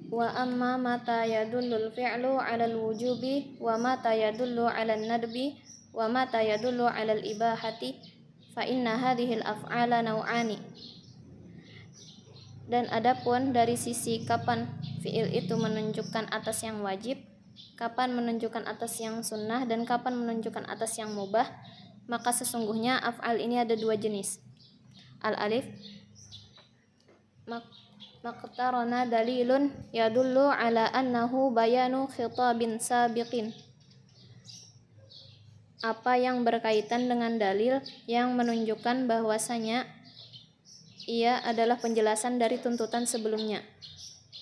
Wa amma mata yadullul fi'lu 'alal wujubi wa mata yadullu 'alan nadbi wa mata yadullu 'alal ibahati fa inna hadhil af'ala naw'ani. Dan adapun dari sisi kapan fi'il itu menunjukkan atas yang wajib, kapan menunjukkan atas yang sunnah, dan kapan menunjukkan atas yang mubah, maka sesungguhnya af'al ini ada dua jenis. Al-alif maqtarana dalilun yadullu ala annahu bayanu khitabin sabiqin. Apa yang berkaitan dengan dalil yang menunjukkan bahwasanya ia adalah penjelasan dari tuntutan sebelumnya.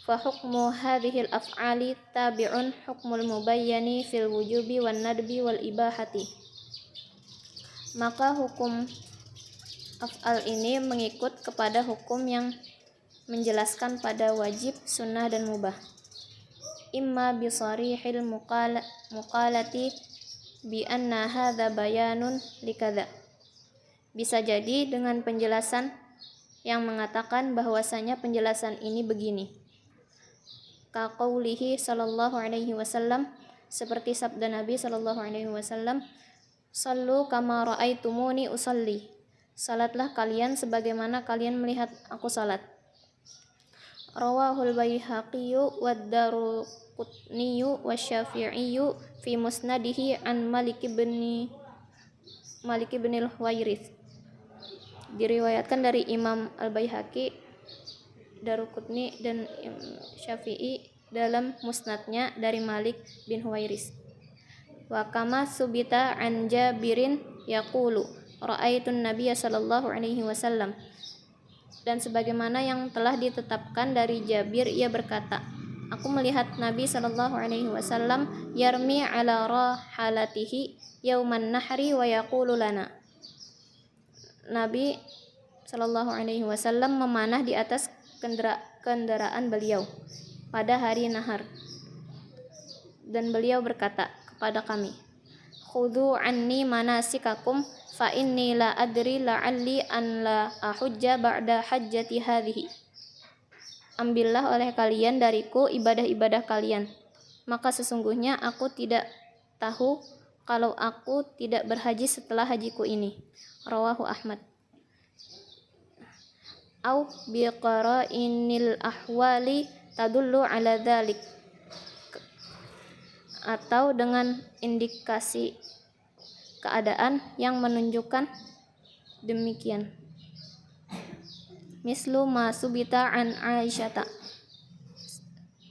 Fa hukmu hadhil af'ali tabi'un hukmul mubayyani fil wujubi wan nadbi wal ibahati. Maka hukum af'al ini mengikut kepada hukum yang menjelaskan pada wajib, sunnah, dan mubah. Imma bisarihil muqalati bi anna hadza bayanun likadza. Bisa jadi dengan penjelasan yang mengatakan bahwasanya penjelasan ini begini. Ka qaulihi sallallahu alaihi wasallam, seperti sabda Nabi sallallahu alaihi wasallam, "Shallu kama ra'aitumuni usalli." Salatlah kalian sebagaimana kalian melihat aku salat. Rawahul Baihaqiyyu wad Daruqutniyyu wasyafi'iyyu fi musnadihi an Malik bin al-Huwairits. Diriwayatkan dari Imam Al-Baihaqi, Daruqutni, dan Syafi'i dalam musnadnya dari Malik bin Huwairits. Wa kama subita an Jabirin yaqulu ra'aitun nabiyya sallallahu alaihi wasallam. Dan sebagaimana yang telah ditetapkan dari Jabir, ia berkata, aku melihat Nabi sallallahu alaihi wasallam yarmi ala rahalatihi yauman nahri wa yaqulu lana. Nabi sallallahu alaihi wasallam memanah di atas kendaraan beliau pada hari nahar, dan beliau berkata kepada kami, khudhu anni manasikakum fa inni la adri la'alli an la ahujja ba'da hajjati hadhihi. Ambillah oleh kalian dariku ibadah-ibadah kalian, maka sesungguhnya aku tidak tahu kalau aku tidak berhaji setelah hajiku ini. Rawahu Ahmad. Au biqara'inil ahwali tadullu ala dzalik. Atau dengan indikasi keadaan yang menunjukkan demikian. Mislu ma subita an Aisyata,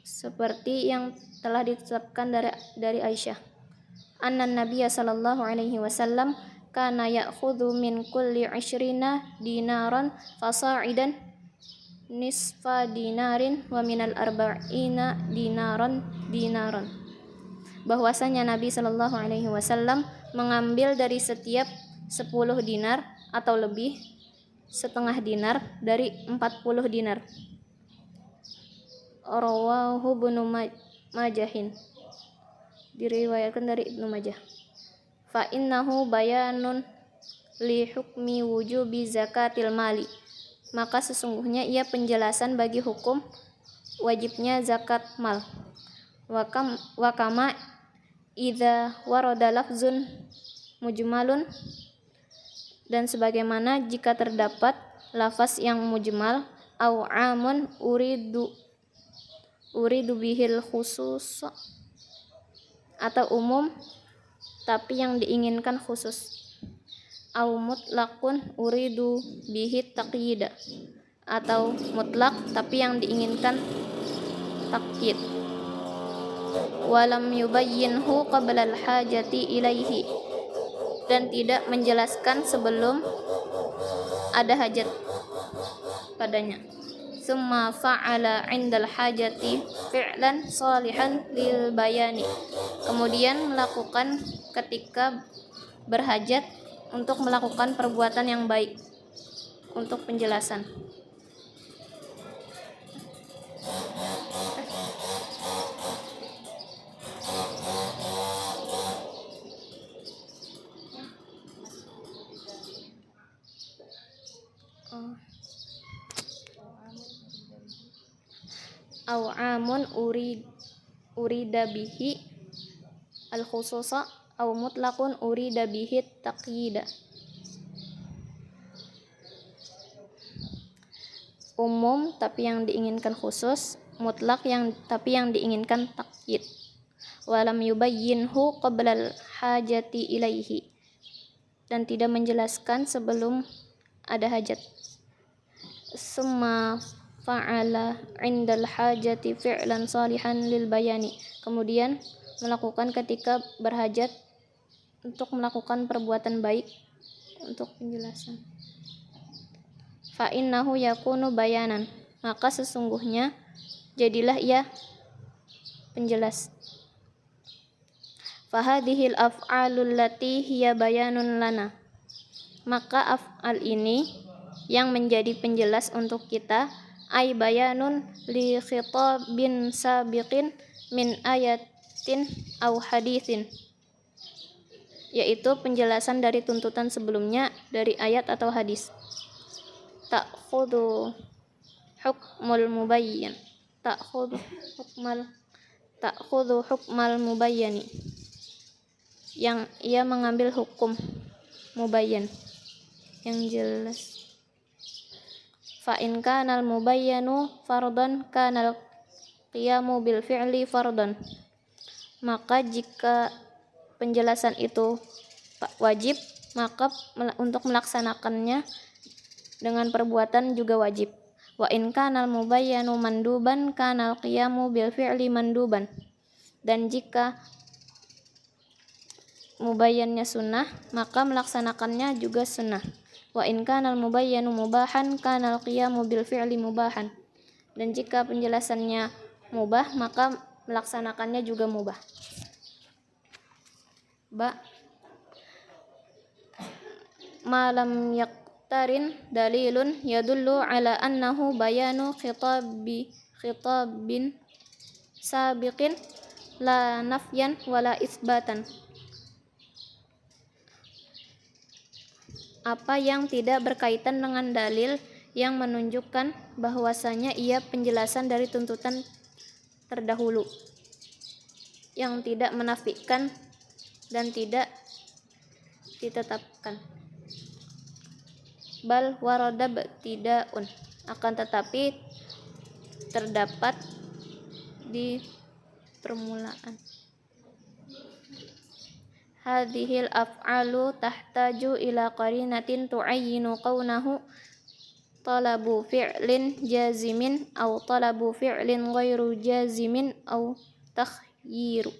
seperti yang telah ditetapkan dari Aisyah. Anna Nabiyya sallallahu alaihi wasallam kana ya'khudhu min kulli 20 dinaran fasa'idan nisfa dinarin wa minal arba'ina dinaran. Bahwasanya Nabi sallallahu alaihi wasallam mengambil dari setiap 10 dinar atau lebih setengah dinar dari 40 dinar. Rawahu Ibnu Majahin. Diriwayatkan dari Ibnu Majah. Fa innahu bayanun li hukmi wujubi zakatil mali. Maka sesungguhnya ia penjelasan bagi hukum wajibnya zakat mal. Wa kama idza warada lafzun mujmalun, dan sebagaimana jika terdapat lafaz yang mujmal, au amun uridu bihil khusus, atau umum tapi yang diinginkan khusus, au mutlaqun uridu bihi taqyid, atau mutlak tapi yang diinginkan taqyid. Walam yubayyinhu qabla al-hajati ilaihi, dan tidak menjelaskan sebelum ada hajat padanya. Summa fa'ala 'indal hajati fi'lan salihan lil bayani, kemudian melakukan ketika berhajat untuk melakukan perbuatan yang baik untuk penjelasan. au amun urida bihi al-khususa au mutlaqun urida bihi taqyida. Umum tapi yang diinginkan khusus, mutlak tapi yang diinginkan taqyid. Walam yubayyinhu qablal hajati ilaihi, dan tidak menjelaskan sebelum ada hajat. Summa fa'ala indal hajati fi'lan salihan lil bayani, kemudian melakukan ketika berhajat untuk melakukan perbuatan baik untuk penjelasan. Fa innahu yakunu bayanan, maka sesungguhnya jadilah ia penjelas. Fa hadhil af'alul lati hiya bayanun lana, maka af'al ini yang menjadi penjelas untuk kita, ay bayanun li khitabin sabiqin min ayatin au hadithin, yaitu penjelasan dari tuntutan sebelumnya dari ayat atau hadis. Ta'khudhu hukmal mubayyani, yang ia mengambil hukum mubayyan yang jelas. Fa in kana al mubayyanu fardan kana al qiyamu bil fi'li fardan, maka jika penjelasan itu wajib, maka untuk melaksanakannya dengan perbuatan juga wajib. Wa in kana al mubayyanu manduban kana al qiyamu bil fi'li manduban, dan jika mubayyannya sunnah, maka melaksanakannya juga sunnah. Wa in kana al mubayyanu mubahan kana al qiyamu bil fi'li mubahan, dan jika penjelasannya mubah, maka melaksanakannya juga mubah. Malam yaqtarin dalilun yadullu ala annahu bayanu khitabin sabiqin la nafyan wala isbatan. Apa yang tidak berkaitan dengan dalil yang menunjukkan bahwasanya ia penjelasan dari tuntutan terdahulu, yang tidak menafikan dan tidak ditetapkan. Bal warada btidaun, akan tetapi terdapat di permulaan. Hadhil af'alu tahtaju ila qarinatin tu'ayyinu qawnahu talabu fi'lin jazimin aw talabu fi'lin ghairu jazimin aw takhyiru.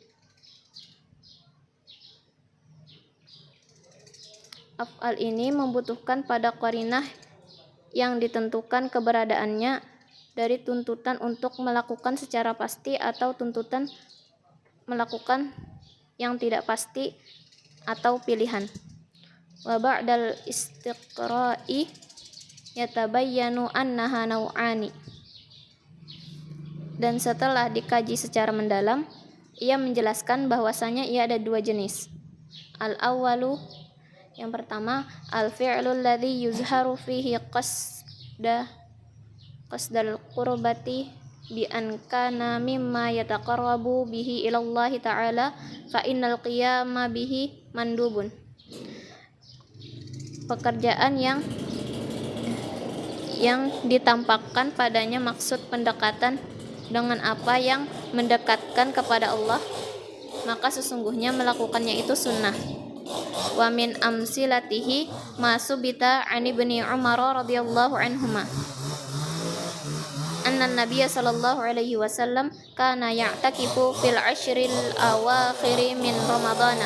Af'al ini membutuhkan pada qarinah yang ditentukan keberadaannya dari tuntutan untuk melakukan secara pasti atau tuntutan melakukan yang tidak pasti atau pilihan. Wa ba'dal istiqra'i yatabayyanu annaha naw'ani, dan setelah dikaji secara mendalam, ia menjelaskan bahwasanya ia ada dua jenis. Al-awwalu, yang pertama, al-fi'lul ladzi yuzharu fihi qasdal qurbati bi an kana mimma yataqarrabu bihi ila Allah ta'ala fa innal qiyama bihi mandubun. Pekerjaan yang ditampakkan padanya maksud pendekatan dengan apa yang mendekatkan kepada Allah, maka sesungguhnya melakukannya itu sunnah. Wa min amsilatihi ma subita an ibni Umar radhiyallahu anhuma anna an-nabiy sallallahu alaihi wasallam kana ya'takifu fil ashril awakhir min ramadhana,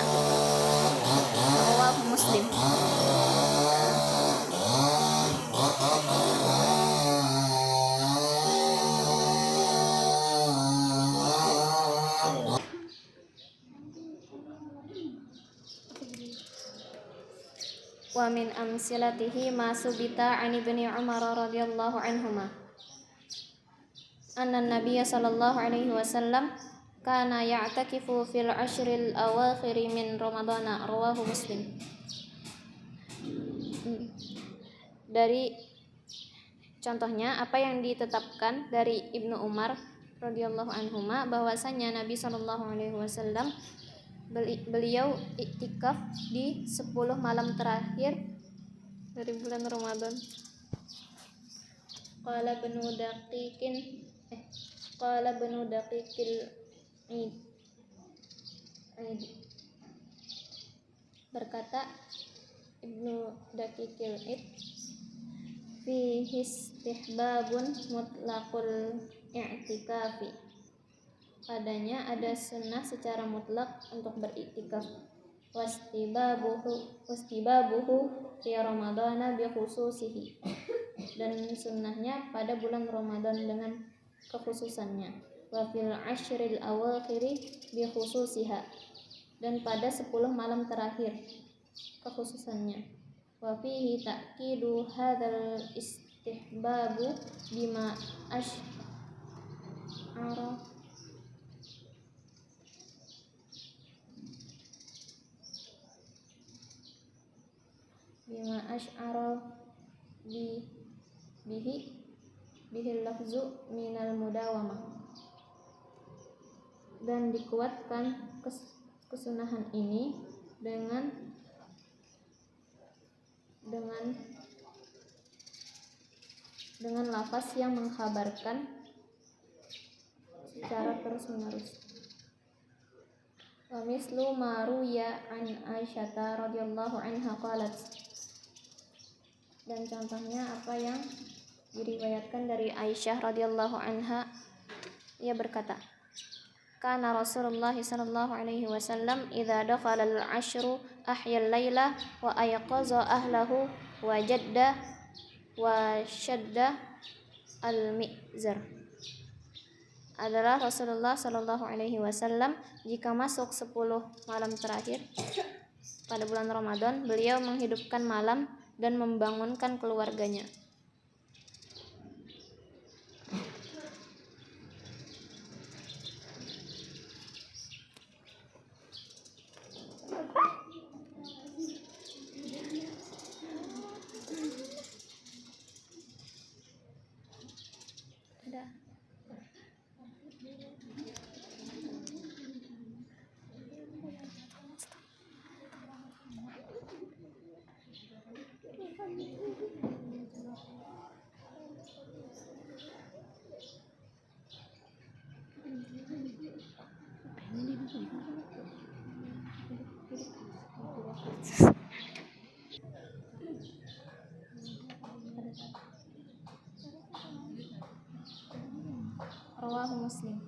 rawahu Muslim. Wa min amsilatihi ma subita an ibni Umar radhiyallahu anhuma anna an-nabiy sallallahu alaihi wasallam kana ya'takifu fil ashril awakhir min ramadhana, rawahu Muslim. Dari contohnya apa yang ditetapkan dari Ibnu Umar radhiyallahu anhuma bahwasanya Nabi Shallallahu alaihi wasallam beliau iktikaf di 10 malam terakhir dari bulan Ramadan. Qala Ibnu Daqiqil Id. Berkata Ibnu Daqiqil Id, fihi istihbabun mutlaqul i'tikafi. Padanya ada sunnah secara mutlak untuk beriktikaf. Wastibabuhu fi Ramadana bi khususihi. Dan sunnahnya pada bulan Ramadan dengan kekhususannya. Wa fil ashril awakhiri bi khususiha. Dan pada 10 malam terakhir kekhususannya. Wa fihi ta'kidu hadzal istihbabu bima asy'ara bihi lafzu minal mudawamah. Dan dikuatkan kesunahan ini dengan lafaz yang mengkhabarkan secara terus-menerus. Wa mislu ma ruya an Aisyah radhiyallahu anha qalat. Dan contohnya apa yang diriwayatkan dari Aisyah radhiyallahu anha, ia berkata, kana Rasulullah sallallahu alaihi wasallam idza dakhala al-ashru ahya al-laila wa ayqaza ahlahu wa jadda wa shadda al-mi'zar. Adalah Rasulullah sallallahu alaihi wasallam jika masuk 10 malam terakhir pada bulan Ramadan, beliau menghidupkan malam dan membangunkan keluarganya. Rawahu Muslim.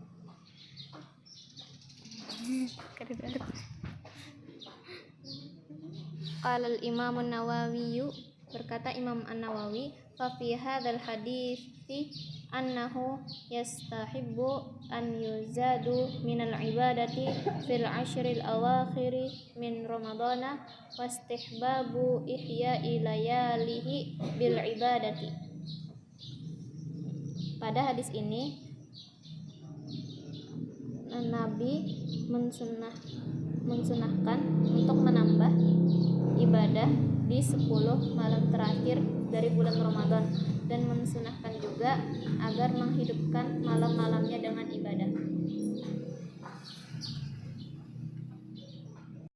Qala al-Imam an-Nawawi, berkata Imam An-Nawawi, fa fi hadzal hadithi annahu yastahibbu an yuzadu minal ibadati fil ashril awakhiri min Ramadana wastihbabu ihya'i layalihi bil ibadati. Pada hadis ini Nabi mensunahkan untuk menambah ibadah di 10 malam terakhir dari bulan Ramadan, dan mensunahkan juga agar menghidupkan malam-malamnya dengan ibadah.